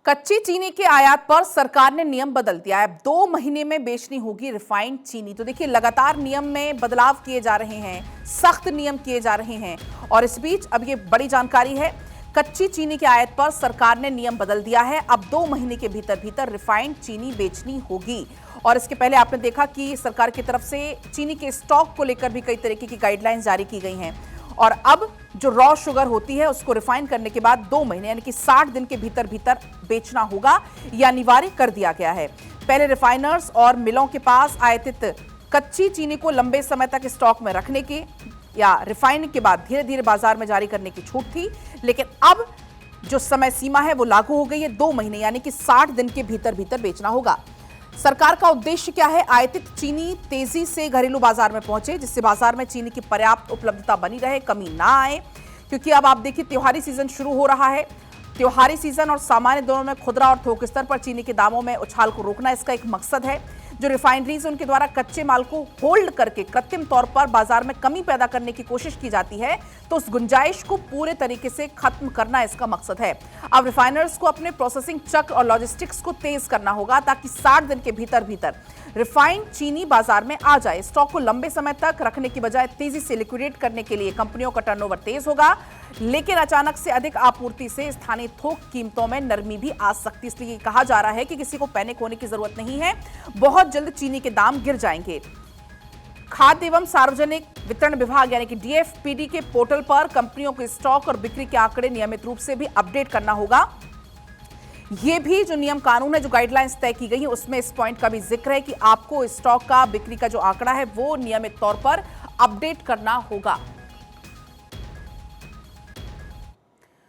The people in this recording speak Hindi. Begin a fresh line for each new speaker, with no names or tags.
कच्ची चीनी के आयात पर सरकार ने नियम बदल दिया है। 2 महीने में बेचनी होगी रिफाइंड चीनी। तो देखिए, लगातार नियम में बदलाव किए जा रहे हैं, सख्त नियम किए जा रहे हैं। और इस बीच अब ये बड़ी जानकारी है, कच्ची चीनी के आयात पर सरकार ने नियम बदल दिया है। अब 2 महीने के भीतर भीतर रिफाइंड चीनी बेचनी होगी। और इसके पहले आपने देखा कि सरकार की तरफ से चीनी के स्टॉक को लेकर भी कई तरीके की गाइडलाइंस जारी की गई हैं। और अब जो रॉ शुगर होती है उसको रिफाइन करने के बाद 2 महीने यानी कि 60 दिन के भीतर भीतर बेचना होगा, यह अनिवार्य कर दिया गया है। पहले रिफाइनर्स और मिलों के पास आयातित कच्ची चीनी को लंबे समय तक स्टॉक में रखने की या रिफाइन के बाद धीरे धीरे बाजार में जारी करने की छूट थी, लेकिन अब जो समय सीमा है वो लागू हो गई है। 2 महीने यानी कि 60 दिन के भीतर भीतर बेचना होगा। सरकार का उद्देश्य क्या है? आयातित चीनी तेजी से घरेलू बाजार में पहुंचे, जिससे बाजार में चीनी की पर्याप्त उपलब्धता बनी रहे, कमी ना आए। क्योंकि अब आप देखिए, त्योहारी सीजन शुरू हो रहा है। त्योहारी सीजन और सामान्य दिनों में खुदरा और थोक स्तर पर चीनी के दामों में उछाल को रोकना इसका एक मकसद है। जो रिफाइनरीज उनके द्वारा कच्चे माल को होल्ड करके कृत्रिम तौर पर बाजार में कमी पैदा करने की कोशिश की जाती है, तो उस गुंजाइश को पूरे तरीके से खत्म करना इसका मकसद है। अब रिफाइनर्स को अपने प्रोसेसिंग चक्र और लॉजिस्टिक्स को तेज करना होगा, ताकि 60 दिन के भीतर भीतर रिफाइंड चीनी बाजार में आ जाए। स्टॉक को लंबे समय तक रखने की बजाय तेजी से लिक्विडेट करने के लिए कंपनियों का टर्नओवर तेज होगा, लेकिन अचानक से अधिक आपूर्ति से स्थानीय थोक कीमतों में नरमी भी आ सकती है। इसलिए कहा जा रहा है कि किसी को पैनिक होने की जरूरत नहीं है, बहुत जल्द चीनी के दाम गिर जाएंगे। खाद्य एवं सार्वजनिक वितरण विभाग यानी कि डीएफपीडी के पोर्टल पर कंपनियों के स्टॉक और बिक्री के आंकड़े नियमित रूप से भी अपडेट करना होगा। ये भी जो नियम कानून है, जो गाइडलाइंस तय की गई है, उसमें इस पॉइंट का भी जिक्र है कि आपको स्टॉक का, बिक्री का जो आंकड़ा है वो नियमित तौर पर अपडेट करना होगा।